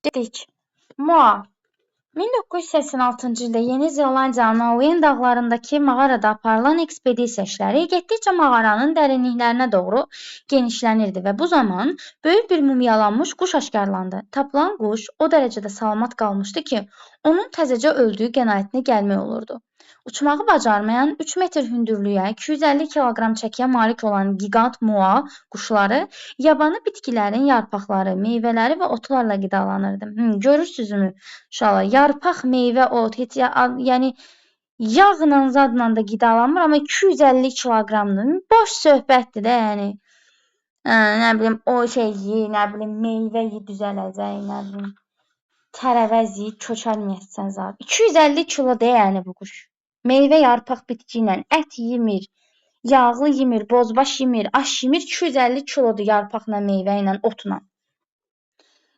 Dedik. Moa 1986-cı ildə Yeni Zelandiyanın Auen dağlarındakı mağarada aparılan ekspedisiya işləri getdikcə mağaranın dərinliklərinə doğru genişlənirdi və bu zaman böyük bir mumyalanmış quş aşkarlandı. Tapılan quş o dərəcədə salamat qalmışdı ki, onun təzəcə öldüyü qənaətinə gəlmək olurdu. Uçmağı bacarmayan 3 metr hündürlüyə, 250 kiloqram çəkiyə malik olan gigant moa quşları yabanı bitkilərin yarpaqları, meyvələri və otlarla qidalanırdı. Görürsünüzmü? Uşaqlar, yarpaq, meyvə, ot, heç yəni yağla, zadla da qidalanmır, amma 250 kiloqramdır. Boş söhbətdir də, yəni. Nə bilim, o şeyi, nə bilim, meyvə yeyib düzələcək, nə bilim, tərəvəz yeyib köçəlməyəsən zad. 250 kilo də yəni bu quş. Meyvə, yarpaq, bitki ilə ət yemir, yağlı yemir, bozbaş yemir, aş yemir, 250 kilodur yarpaqla, meyvə ilə, otla.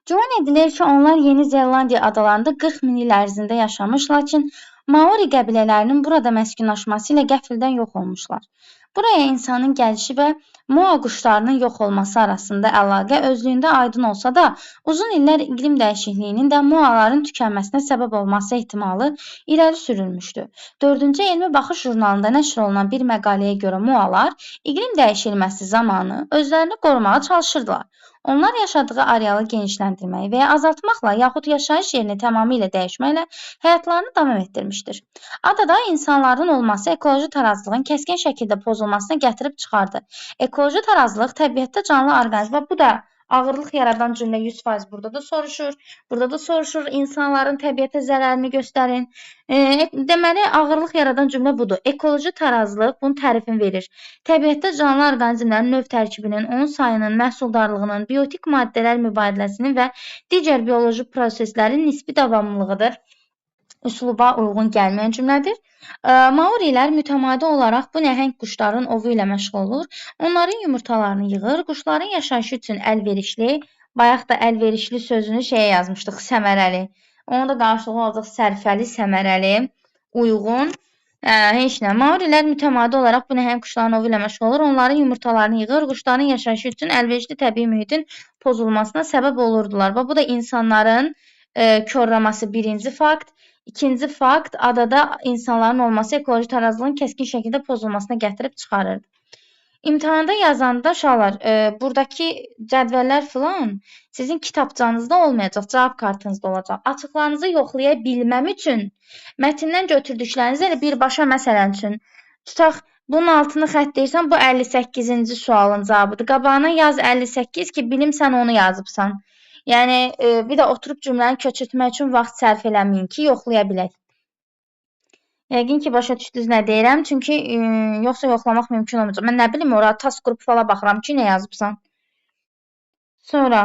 Güman edilir ki, onlar Yeni Zelandiya adalarında 40 min il ərzində yaşamış, lakin Maori qəbilələrinin burada məskunlaşması ilə qəfildən yox olmuşlar. Buraya insanın gəlişi və moa quşlarının yox olması arasında əlaqə özlüyündə aydın olsa da, uzun illər iqlim dəyişikliyinin də moaların tükənməsinə səbəb olması ehtimalı irəli sürülmüşdü. 4-cü Elmi Baxış jurnalında nəşr olunan bir məqaləyə görə moalar iqlim dəyişilməsi zamanı özlərini qorumağa çalışırdılar. Onlar yaşadığı arealı genişləndirmək və ya azaltmaqla yaxud yaşayış yerini tamamilə dəyişməklə həyatlarını davam etdirmişdir. Adada insanların olması ekoloji tarazlığın kəskin şəkildə pozulmasına gətirib çıxardı. Ekoloji tarazlıq təbiətdə canlı orqanizmə, bu da ağırlıq yaradan cümlə 100% burada da soruşur. Burada da soruşur, insanların təbiətə zərərini göstərin. Deməli, ağırlıq yaradan cümlə budur. Ekoloji tarazlıq bunun tərifini verir. Təbiətdə canlı orqanizmlərin növ tərkibinin, onun sayının, məhsuldarlığının, biotik maddələr mübadiləsinin və digər bioloji proseslərin nisbi davamlılığıdır. Üsluba uyğun gəlməyən cümlədir. Maorilər mütəmadi olaraq bu nəhəng quşların ovu ilə məşğul olur. Onların yumurtalarını yığır. Quşların yaşayışı üçün əlverişli, bayaq da əlverişli sözünü şeyə yazmışdıq, səmərəli. Onun da qarşılığı olacaq sərfəli, səmərəli, uyğun. Heç nə. Maorilər mütəmadi olaraq bu nəhəng quşların ovu ilə məşğul olur. Onların yumurtalarını yığır. Quşların yaşayışı üçün əlverişli təbii mühitin pozulmasına səbəb olurdular. Bu da insanların korlaması birinci fakt. İkinci fakt, adada insanların olması ekoloji tarazlığın kəskin şəkildə pozulmasına gətirib çıxarırdı. İmtahanda yazanda uşaqlar, buradakı cədvəllər filan sizin kitabçanızda olmayacaq, cavab kartınızda olacaq. Açıqlarınızı yoxlaya bilməm üçün mətndən götürdüklərinizi elə birbaşa məsələn üçün tutaq, bunun altını xətt deyirsən, bu 58-ci sualın cavabıdır. Qabağına yaz 58 ki, bilim sən onu yazıbsan. Yəni, bir də oturub cümləni köçürtmək üçün vaxt sərf eləməyin ki, yoxlaya bilək. Yəqin ki, başa düşdünüz nə deyirəm, çünki yoxsa yoxlamaq mümkün olmayacaq. Mən nə bilim, orada task qrupu falan baxıram ki, nə yazıbsan. Sonra,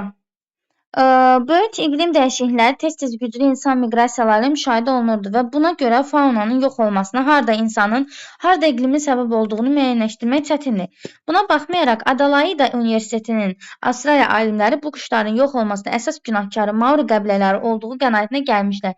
böyük iqlim dəyişiklikləri tez-tez güclü insan miqrasiyaları müşahidə olunurdu və buna görə faunanın yox olmasına harda insanın, harda iqlimin səbəb olduğunu müəyyənləşdirmək çətindir. Buna baxmayaraq, Adelaida Universitetinin Avstraliya alimləri bu quşların yox olmasına əsas günahkarı Maori qəbilələri olduğu qənaətinə gəlmişlər.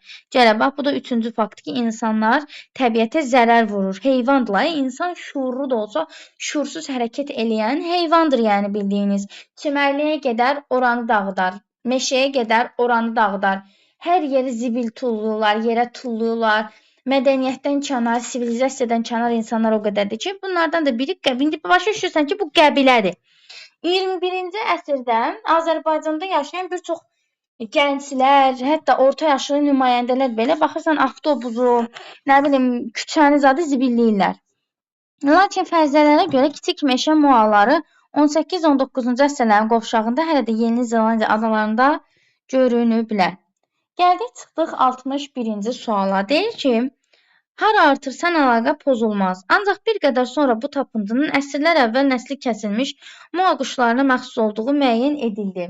Bax, bu da üçüncü fakt ki, insanlar təbiətə zərər vurur. Heyvandırlar. İnsan şuurlu da olsa, şuursuz hərəkət eləyən heyvandır, yəni bildiyiniz. Çimərliyə gedər, oranı dağıdar. Meşəyə gedər, oranı dağıdar. Hər yeri zibil tulluyurlar, yerə tulluyurlar. Mədəniyyətdən kənar, sivilizasiyadan kənar insanlar o qədərdir ki, bunlardan da biri qəbili. Başa düşürsən ki, bu qəbilədir. 21-ci əsrdə Azərbaycanda yaşayan bir çox gənclər, hətta orta yaşlı nümayəndələr belə baxırsan avtobusu, nə bilim, küçəni zadı zibilləyirlər. Lakin fərzlərə görə kiçik meşə moaları 18-19-cu əsrlərin qovşağında hələ də Yeni Zelandiya adalarında görünüblər. Gəldik, çıxdıq 61-ci suala. Deyir ki, hara artırsan əlaqə pozulmaz. Ancaq bir qədər sonra bu tapıntının əsrlər əvvəl nəsli kəsilmiş moa quşlarına məxsus olduğu müəyyən edildi.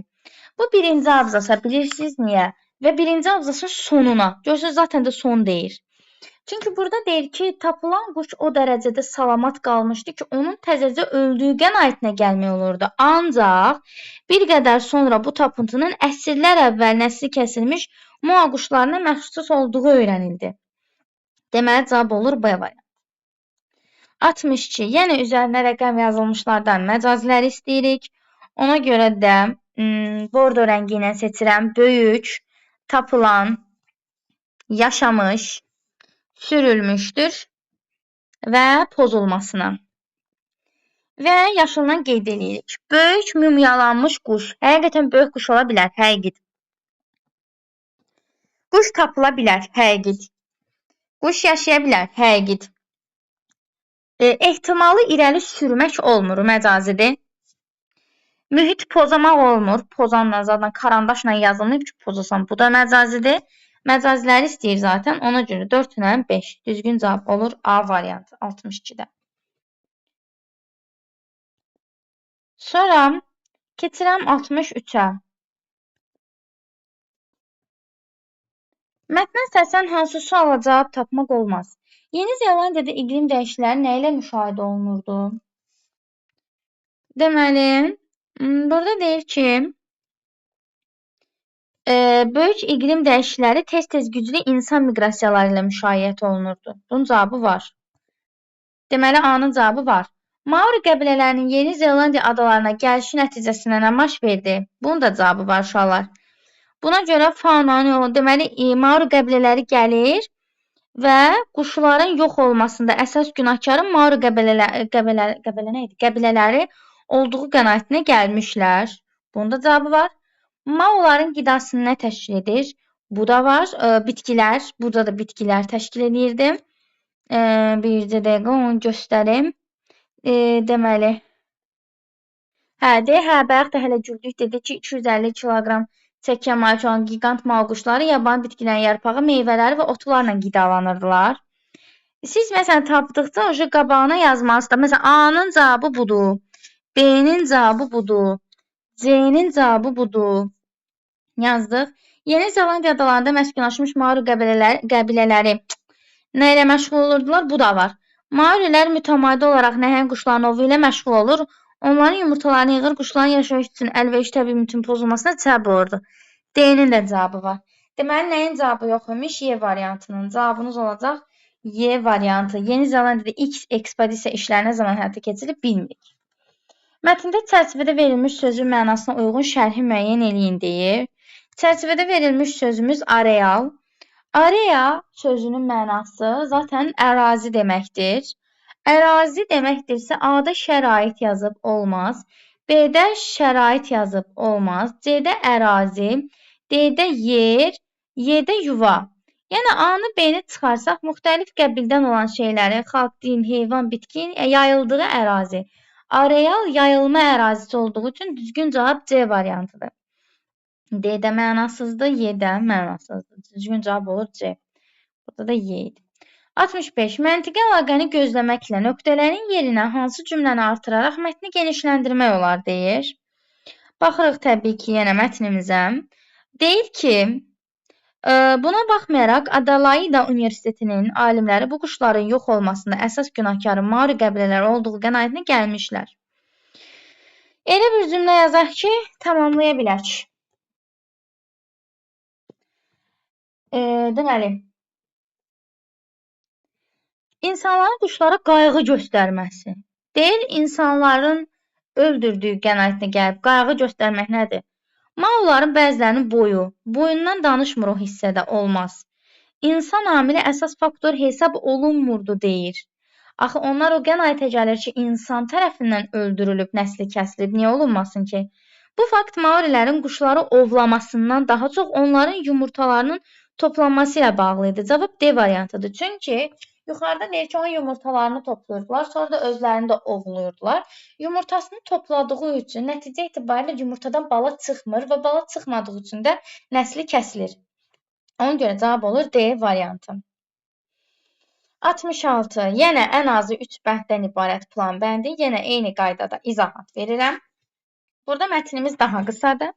Bu birinci abzasa, bilirsiniz niyə? Və birinci abzasın sonuna. Görürsünüz, zaten də son deyir. Çünki burada deyir ki, tapılan quş o dərəcədə salamat qalmışdı ki, onun təzəcə öldüyü qənaətinə gəlmək olurdu. Ancaq bir qədər sonra bu tapıntının əsrlər əvvəl nəsli kəsilmiş moa quşlarına məxsus olduğu öyrənildi. Deməli, cavab olur B variantı. 62. Yəni üzərinə rəqəm yazılmışlardan məcaziləri istəyirik. Ona görə də bordo rəngi ilə seçirəm. Böyük, tapılan, yaşamış, sürülmüşdür və pozulmasına. Və yaşından qeyd edirik. Böyük mumyalanmış quş. Həqiqətən böyük quş ola bilər, həqiqət. Quş tapıla bilər, həqiqət. Quş yaşaya bilər, həqiqət. Ehtimalı irəli sürmək olmur, məcazidir. Mühit pozamaq olmur. Pozanla zaten karandaşla yazılmayıb ki, pozasan. Bu da məcazidir. Məcaziləri istəyir zaten. Ona görə 4 ilə 5. Düzgün cavab olur A variantı 62-də. Sonra keçirəm 63-ə. Mətnə səsən hansı suala cavab tapmaq olmaz? Yeni Zelandiyada iqlim dəyişiklikləri nə ilə müşahidə olunurdu? Deməli, burada deyir ki, böyük iqlim dəyişiklikləri tez-tez güclü insan miqrasiyaları ilə müşayiət olunurdu. Bunun cavabı var. Deməli, A-nın cavabı var. Maori qəbilələrinin Yeni Zelandiya adalarına gəlişi nəticəsində nə baş verdi? Bunun da cavabı var, uşaqlar. Buna görə faunanın yolu, deməli, Maori qəbilələri gəlir və quşların yox olmasında əsas günahkarın Maori qəbilələri olduğu qənaətinə gəlmişlər. Bunun da cavabı var. Maoların qidasını nə təşkil edir? Bu da var. Bitkilər. Burada da bitkilər təşkil edirdi. Bircə dəqiqə onu göstərim. Deməli. Bayaq da hələ güldük. Dedi ki, 250 kiloqram çəkiyə malik olan gigant mal quşları yaban bitkilərin yarpağı, meyvələri və otlarla qidalanırdılar. Siz məsələn tapdıqca o qabağına yazmalısınız. Məsələn, A-nın cavabı budur. B-nin cavabı budur. C-nin cavabı budur. Yazdıq. Yeni Zelandiya adalarında məskunlaşmış Maori qəbilələri nə ilə məşğul olurdular? Bu da var. Maorilər mütəmadi olaraq nəhəng quşların ovu ilə məşğul olur. Onların yumurtalarını yığır, quşların yaşayış üçün əlverişli təbii mühitin pozulmasına səbəb olurdu. D-nin də cavabı var. Deməli, nəyin cavabı yox imiş? Y variantının. Cavabınız olacaq Y variantı. Yeni Zelandiyada ilk ekspedisiya işləri nə zaman həyata keçirilib bilmirik. Mətndə çərçivədə verilmiş sözün mənasına uyğun şərhi müəyyən eləyin deyir. Çərçivədə verilmiş sözümüz areal. Area sözünün mənası zaten ərazi deməkdir. Ərazi deməkdirsə A-da şərait yazıb olmaz. B-də şərait yazıb olmaz. C-də ərazi. D-də yer. Y-də yuva. Yəni A-nı B-ni çıxarsaq müxtəlif qəbildən olan şeyləri, xalq, din, heyvan, bitki yayıldığı ərazi. Areal yayılma ərazisi olduğu üçün düzgün cavab C variantıdır. D-də mənasızdır, Y-də mənasızdır. Düzgün cavab olur C. Burada da Y idi. 65. Məntiqi əlaqəni gözləməklə nöqtələrin yerinə hansı cümləni artıraraq mətni genişləndirmək olar deyir. Baxırıq təbii ki, yenə mətnimizə. Deyir ki, buna baxmayaraq Adelaida Universitetinin alimləri bu quşların yox olmasında əsas günahkarın Maori qəbilələri olduğu qənaətinə gəlmişlər. Elə bir cümlə yazaq ki, tamamlaya bilək. Deməli, insanların quşlara qayğı göstərməsi. Deyir, insanların öldürdüyü qənaətinə gəlib. Qayğı göstərmək nədir? Maoların bəzilərinin boyundan danışmır o hissədə olmaz. İnsan amili əsas faktor hesab olunmurdu deyir. Axı onlar o qənaətə gəlir ki, insan tərəfindən öldürülüb, nəsli kəsilib. Niyə olunmasın ki? Bu fakt Maorilərin quşları ovlamasından daha çox onların yumurtalarının toplanması ilə bağlı idi. Cavab D variantıdır. Çünki yuxarıda deyir ki, onun yumurtalarını toplayırdılar, sonra da özlərini də ovluyurdular. Yumurtasını topladığı üçün nəticə itibarilə yumurtadan bala çıxmır və bala çıxmadığı üçün də nəsli kəsilir. Ona görə cavab olur D variantı. 66. Yenə ən azı 3 bənddən ibarət plan bəndi. Yenə eyni qaydada izahat verirəm. Burada mətnimiz daha qısadır.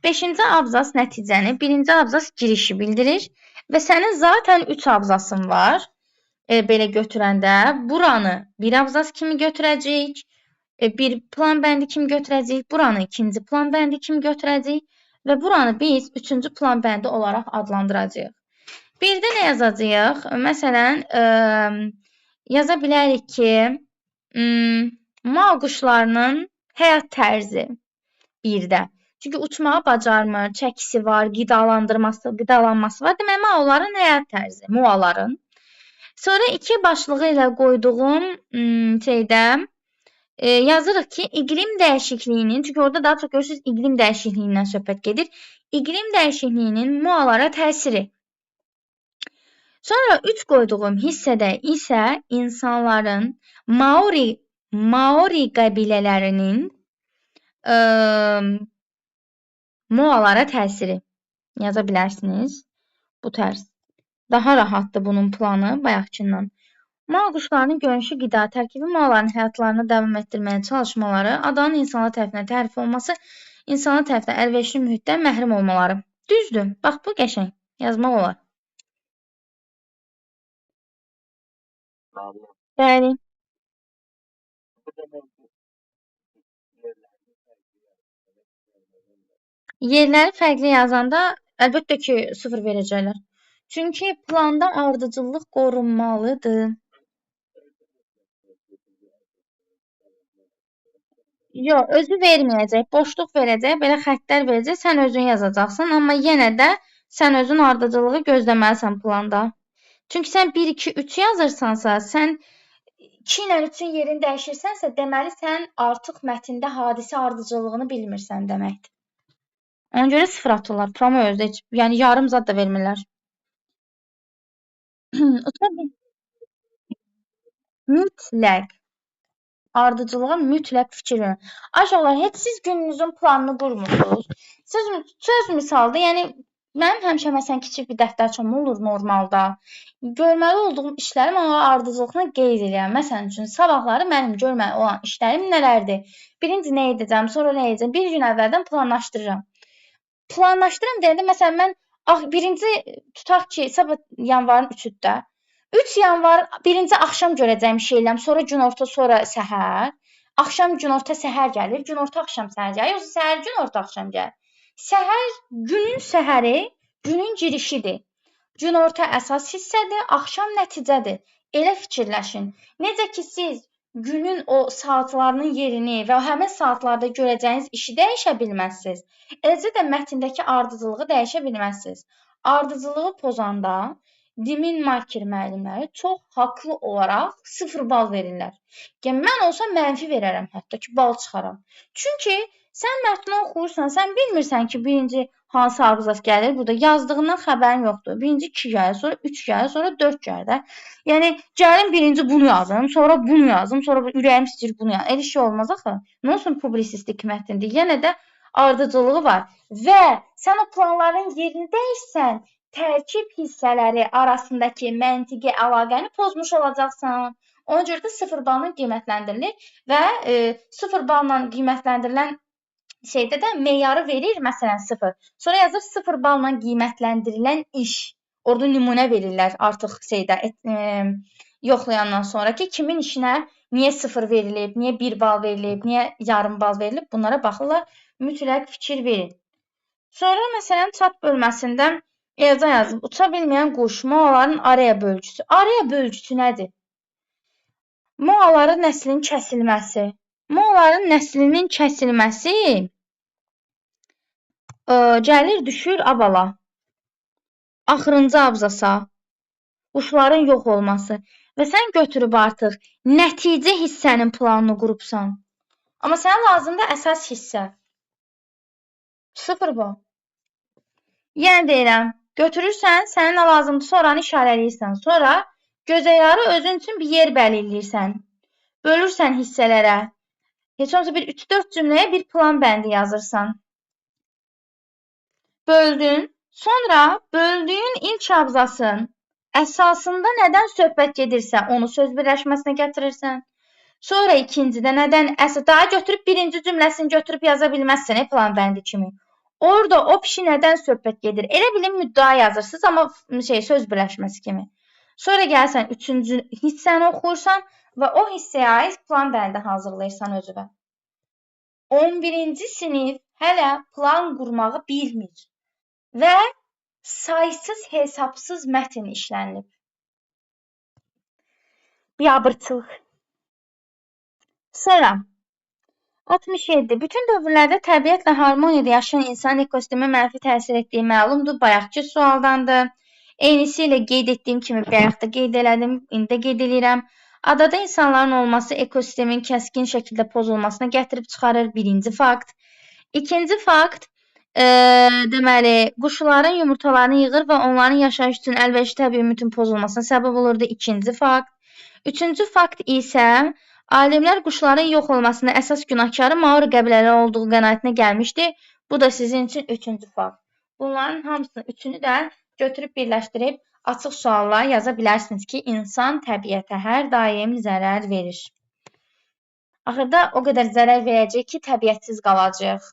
5-ci abzas nəticəni, 1-ci abzas girişi bildirir və sənin zaten 3 abzasın var. Belə götürəndə buranı bir abzas kimi götürəcəyik, bir plan bəndi kimi götürəcəyik, buranı ikinci plan bəndi kimi götürəcəyik və buranı biz 3-cü plan bəndi olaraq adlandıracağıq. Bir də nə yazacağıq? Məsələn, yaza bilərik ki, mal quşlarının həyat tərzi. 1-də. Çünki uçmağı bacarmır, çəkisi var, qidalanması var. Deməli, maoların həyat tərzi, moaların. Sonra iki başlığı ilə qoyduğum şeydə yazırıq ki, iqlim dəyişikliyinin, çünki orada daha çox görürsünüz iqlim dəyişikliyindən söhbət gedir. İqlim dəyişikliyinin moalara təsiri. Sonra 3 qoyduğum hissədə isə insanların Maori qəbilələrinin moalara təsiri yaza bilərsiniz. Bu tərz. Daha rahatdır bunun planı bayaqkindən. Mao quşlarının görünüşü qida tərkibi moaların həyatlarını davam etdirməyə çalışmaları, adanın insanlar tərəfindən tərif olması, insanlar tərəfindən əlverişli mühitdən məhrum olmaları. Düzdür. Bax, bu qəşəng. Yazmaq olar. Bəli. Yerləri fərqli yazanda əlbəttə ki, 0 verəcəklər. Çünki planda ardıcıllıq qorunmalıdır. Yox, özü verməyəcək, boşluq verəcək, belə xəttlər verəcək, sən özün yazacaqsan, amma yenə də sən özün ardıcıllığı gözləməlisən planda. Çünki sən 1, 2, 3 yazırsansa, sən 2 ilə 3-ün yerini dəyişirsənsə, deməli sən artıq mətndə hadisə ardıcıllığını bilmirsən deməkdir. Ona görə 0 atırlar. Promo özdə heç, yəni yarım zad da vermirlər. Mütləq. Ardıcılığa mütləq fikir verin. Aşağılar, heç siz gününüzün planını qurmursunuz. Söz misalda, yəni mənim həmişə məsələn kiçik bir dəftərçəm olur normalda. Görməli olduğum işlərim onlara ardıcılıqla qeyd edirəm. Məsələn üçün, sabahları mənim görməli olan işlərim nələrdir? Birinci nə edəcəm, sonra nə edəcəm? Bir gün əvvəldən planlaşdırıram. Planlaşdırıram deyəndə, məsələn, mən birinci tutaq ki, sabah yanvarın 3-üdür. 3 yanvar birinci axşam görəcəyim şeyləm, sonra günorta, sonra səhər. Axşam günorta səhər gəlir, günorta axşam səhər gəlir, yoxsa səhər günorta axşam gəlir. Səhər günün səhəri günün girişidir. Günorta əsas hissədir, axşam nəticədir. Elə fikirləşin. Necə ki siz günün o saatlarının yerini və həmin saatlarda görəcəyiniz işi dəyişə bilməzsiniz. Eləcə də mətndəki ardıcılığı dəyişə bilməzsiniz. Ardıcılığı pozanda Dimin marker müəllimləri çox haqlı olaraq 0 bal verirlər. Yəni mən olsam mənfi verərəm, hətta ki bal çıxaram. Çünki sən mətni oxuyursan, sən bilmirsən ki, birinci hansı abzas gəlir. Burada yazdığından xəbərin yoxdur. Birinci 2 gəlir, sonra 3 gəlir, sonra 4 gəlir. Yəni gəlin birinci bunu yazım, sonra bunu yazım, sonra ürəyim istəyir bunu yazım. Elə şey olmaz axı. Nə olsun publisistik mətndir. Yenə də ardıcılığı var. Və sən o planların yerini dəyişsən, tərkib hissələri arasındakı məntiqi əlaqəni pozmuş olacaqsan. Ona görə də 0 balla qiymətləndirilir və 0 balla qiymətləndirilən şeydə də meyarı verir, məsələn 0. Sonra yazır 0 balla qiymətləndirilən iş. Orada nümunə verirlər artıq şeydə yoxlayandan sonra ki, kimin işinə niyə 0 verilib, niyə 1 bal verilib, niyə yarım bal verilib, bunlara baxırlar. Mütləq fikir verin. Sonra məsələn çat bölməsində evdə yazıb, uça bilməyən quş, moaların araya bölgüsü. Araya bölgüsü nədir? Moaların nəslinin kəsilməsi. Moaların nəslinin kəsilməsi gəlir, düşür abala. Axırıncı abzasa. Quşların yox olması. Və sən götürüb artıq nəticə hissənin planını qurubsan. Amma sənə lazımdır əsas hissə. 0 bu. Yəni deyirəm, götürürsən, sənə nə lazımdır, sonranı işarələyirsən. Sonra gözəyarı özün üçün bir yer bəlirləyirsən. Bölürsən hissələrə. Heç olmasa bir 3-4 cümləyə bir plan bəndi yazırsan. Böldün. Sonra böldüyün ilk abzasın əsasında nədən söhbət gedirsə, onu söz birləşməsinə gətirirsən. Sonra ikincidə nədən daha götürüb birinci cümləsini götürüb yaza bilməzsən plan bəndi kimi. Orada o pişi nədən söhbət gedir? Elə bilin müddəa yazırsınız, amma söz birləşməsi kimi. Sonra gəlsən 3-cü hissəni oxuyursan və o hissəyə aid plan bəndi hazırlayırsan özünə. 11-ci sinif hələ plan qurmağı bilmir və saysız hesabsız mətn işlənilib. Biabırçılıq. Sonra 67. Bütün dövrlərdə təbiətlə harmoniyada yaşayan insan ekosistemə mənfi təsir etdiyi məlumdur. Bayaqki sualdandır. Eynisilə qeyd etdiyim kimi bayaq da qeyd elədim, indi də qeyd edirəm. Adada insanların olması ekosistemin kəskin şəkildə pozulmasına gətirib çıxarır. Birinci fakt. İkinci fakt, deməli, quşların yumurtalarını yığır və onların yaşayış üçün əlverişli təbii mühitin pozulmasına səbəb olurdu. İkinci fakt. Üçüncü fakt isə alimlər quşların yox olmasında əsas günahkarı Maori qəbilələri olduğu qənaətinə gəlmişdi. Bu da sizin üçün üçüncü fakt. Bunların hamısını üçünü də götürüb birləşdirib açıq sualla yaza bilərsiniz ki, insan təbiətə hər daim zərər verir. Axırda o qədər zərər verəcək ki, təbiətsiz qalacaq.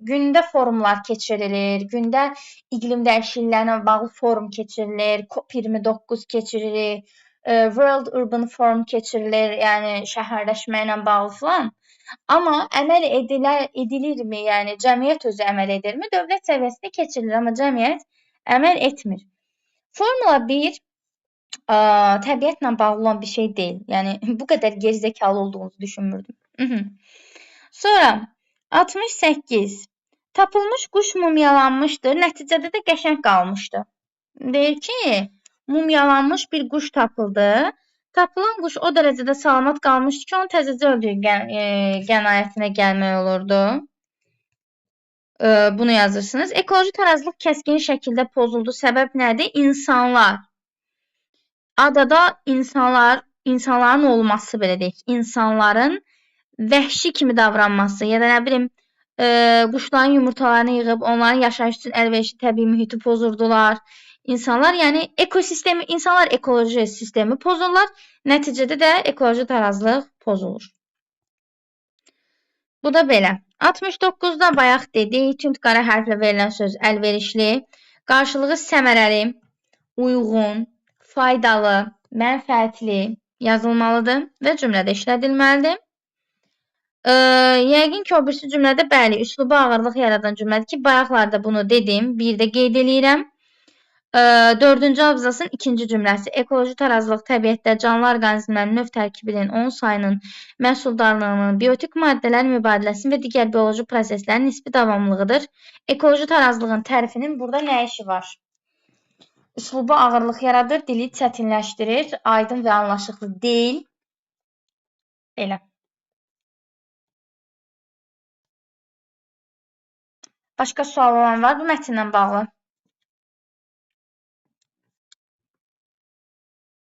Gündə forumlar keçirilir, gündə iqlim dəyişikliklərlə bağlı forum keçirilir, COP29 keçirilir, World Urban Forum keçirilir, yəni şəhərləşmə ilə bağlı filan. Amma əməl edilirmi? Yəni cəmiyyət özü əməl edirmi? Dövlət səviyyəsində keçirilir, amma cəmiyyət əməl etmir. Formula 1 təbiətlə bağlı olan bir şey deyil. Yəni bu qədər gerizekalı olduğunuzu düşünmürdüm. Sonra 68. Tapılmış quş mumyalanmışdır. Nəticədə də qəşəng qalmışdı. Deyir ki, mumyalanmış bir quş tapıldı. Tapılan quş o dərəcədə salamat qalmışdı ki, onun təzəcə öldüyü qənaətinə gəlmək olurdu. Bunu yazırsınız. Ekoloji tarazlıq kəskin şəkildə pozuldu. Səbəb nədir? İnsanlar. Adada insanların olması, belə deyək, insanların vəhşi kimi davranması ya da nə bilim, quşların yumurtalarını yığıb onların yaşayış üçün əlverişli təbii mühiti pozurdular. İnsanlar, yəni ekosistemi, insanlar ekoloji sistemi pozurlar. Nəticədə də ekoloji tarazlıq pozulur. Bu da belə. 69-da bayaq dedik, tünd qara hərflə verilən söz əlverişli, qarşılığı səmərəli, uyğun, faydalı, mənfəətli yazılmalıdır və cümlədə işlədilməlidir. Yəqin ki, o birisi cümlədə bəli, üsluba ağırlıq yaradan cümlədir ki, bayaqlarda bunu dedim, bir də qeyd eləyirəm. 4-cü abzasın 2-ci cümləsi. Ekoloji tarazlıq təbiətdə canlı orqanizmlərin növ tərkibinin, onun sayının, məhsuldarlığının, biotik maddələrin mübadiləsinin və digər bioloji proseslərin nisbi davamlılığıdır. Ekoloji tarazlığın tərifinin burada nə işi var? Üsluba ağırlıq yaradır, dili çətinləşdirir, aydın və anlaşılır deyil. Belə. Başqa sual olan var bu mətnlə bağlı?